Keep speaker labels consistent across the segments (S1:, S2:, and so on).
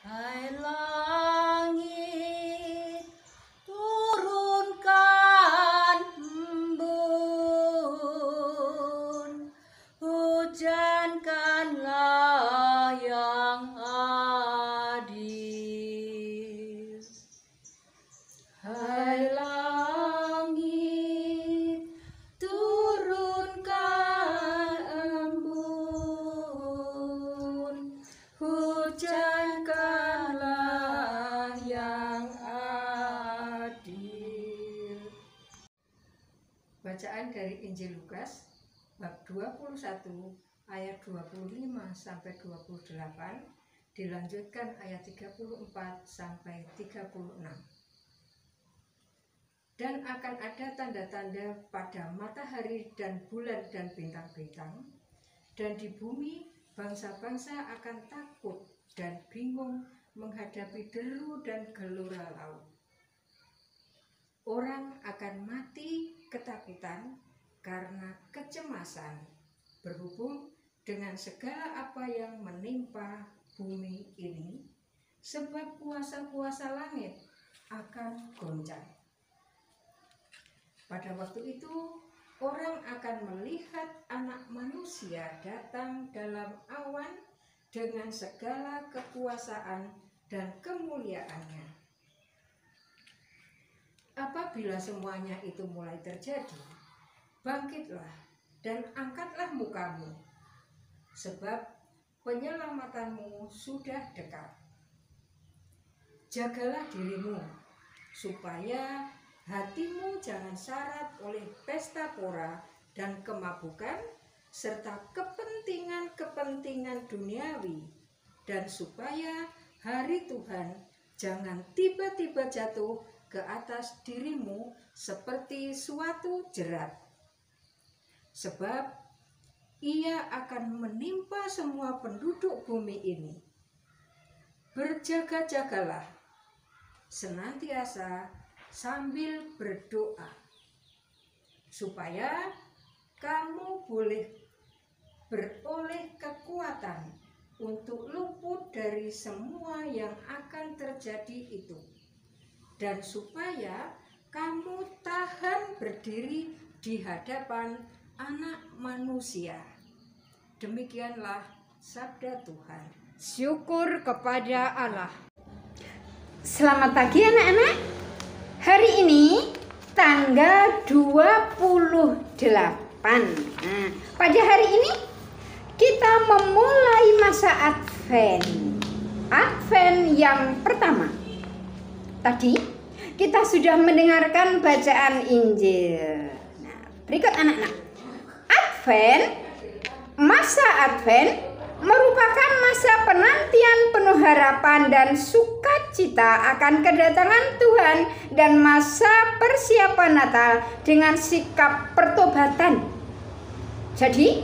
S1: Hai langit, turunkan embun, hujankanlah yang adil. Hai langit, turunkan embun, hujankanlah yang adil. Bacaan dari Injil Lukas bab 21 ayat 25 sampai 28, dilanjutkan ayat 34 sampai 36. Dan akan ada tanda-tanda pada matahari dan bulan dan bintang-bintang, dan di bumi bangsa-bangsa akan takut dan bingung menghadapi deru dan gelora laut. Orang akan mati ketakutan karena kecemasan berhubung dengan segala apa yang menimpa bumi ini, sebab kuasa-kuasa langit akan goncang. Pada waktu itu, orang akan melihat Anak Manusia datang dalam awan dengan segala kekuasaan dan kemuliaannya. Apabila semuanya itu mulai terjadi, bangkitlah dan angkatlah mukamu, sebab penyelamatanmu sudah dekat. Jagalah dirimu, supaya hatimu jangan syarat oleh pesta pora dan kemabukan, serta kepentingan-kepentingan duniawi, dan supaya hari Tuhan jangan tiba-tiba jatuh ke atas dirimu seperti suatu jerat. Sebab ia akan menimpa semua penduduk bumi ini. Berjaga-jagalah senantiasa sambil berdoa, supaya kamu beroleh kekuatan untuk luput dari semua yang akan terjadi itu, dan supaya kamu tahan berdiri di hadapan Anak Manusia. Demikianlah sabda Tuhan. Syukur kepada Allah.
S2: Selamat pagi anak-anak. Hari ini tanggal 28. Nah, pada hari ini kita memulai masa Advent. Advent yang pertama. Tadi kita sudah mendengarkan bacaan Injil. Nah, berikut anak-anak. Masa Advent merupakan masa penantian penuh harapan dan sukacita akan kedatangan Tuhan, dan masa persiapan Natal dengan sikap pertobatan. Jadi,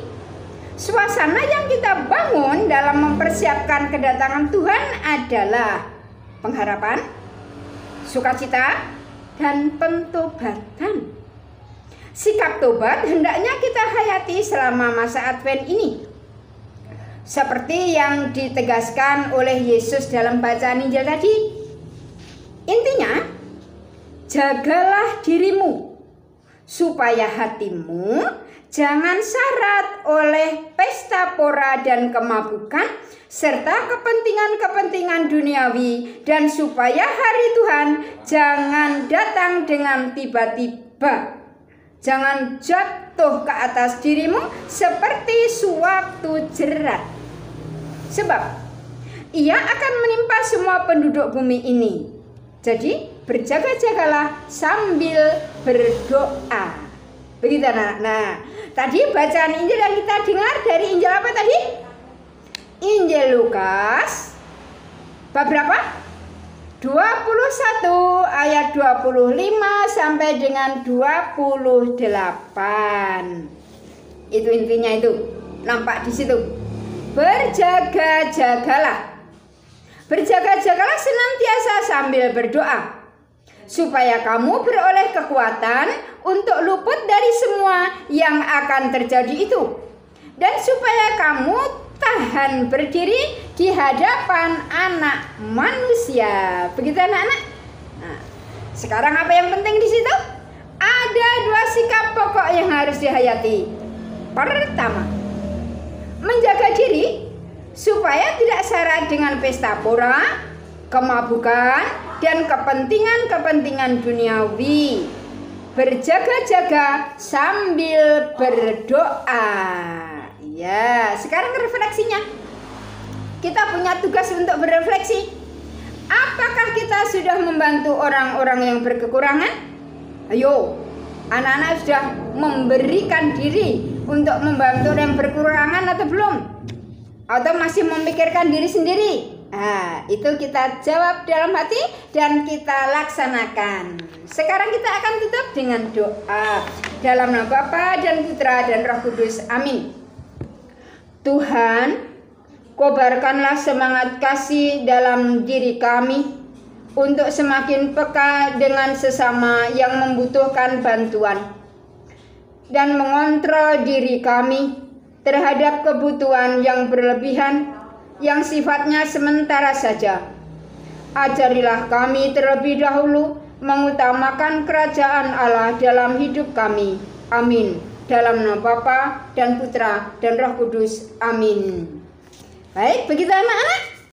S2: suasana yang kita bangun dalam mempersiapkan kedatangan Tuhan adalah pengharapan, sukacita, dan pentobatan. Sikap tobat hendaknya kita hayati selama masa Advent ini, seperti yang ditegaskan oleh Yesus dalam bacaan Injil tadi. Intinya, jagalah dirimu, supaya hatimu jangan syarat oleh pesta pora dan kemabukan, serta kepentingan-kepentingan duniawi, dan supaya hari Tuhan jangan datang dengan tiba-tiba. Jangan jatuh ke atas dirimu seperti suatu jerat. Sebab ia akan menimpa semua penduduk bumi ini. Jadi berjaga-jagalah sambil berdoa. Begitu anak. Nah, tadi bacaan Injil yang kita dengar dari Injil apa tadi? Injil Lukas bab berapa? 21 ayat 25 sampai dengan 28. Itu intinya, itu nampak di situ. Berjaga-jagalah. Berjaga-jagalah senantiasa sambil berdoa, supaya kamu beroleh kekuatan untuk luput dari semua yang akan terjadi itu, dan supaya kamu tahan berdiri di hadapan anak manusia. Begitu anak-anak? Nah, sekarang apa yang penting di situ? Ada 2 sikap pokok yang harus dihayati. Pertama, menjaga diri supaya tidak syarat dengan pesta pora, kemabukan, dan kepentingan-kepentingan duniawi. Berjaga-jaga sambil berdoa. Ya, sekarang refleksinya. Kita punya tugas untuk berefleksi. Apakah kita sudah membantu orang-orang yang berkekurangan? Ayo, anak-anak sudah memberikan diri untuk membantu orang yang berkekurangan atau belum? Atau masih memikirkan diri sendiri? Itu kita jawab dalam hati dan kita laksanakan. Sekarang kita akan tutup dengan doa. Dalam nama Bapa dan Putra dan Roh Kudus. Amin. Tuhan, kobarkanlah semangat kasih dalam diri kami untuk semakin peka dengan sesama yang membutuhkan bantuan dan mengontrol diri kami terhadap kebutuhan yang berlebihan yang sifatnya sementara saja. Ajarilah kami terlebih dahulu mengutamakan kerajaan Allah dalam hidup kami. Amin. Dalam nama Bapa dan Putra dan Roh Kudus. Amin. Baik, begitu anak-anak.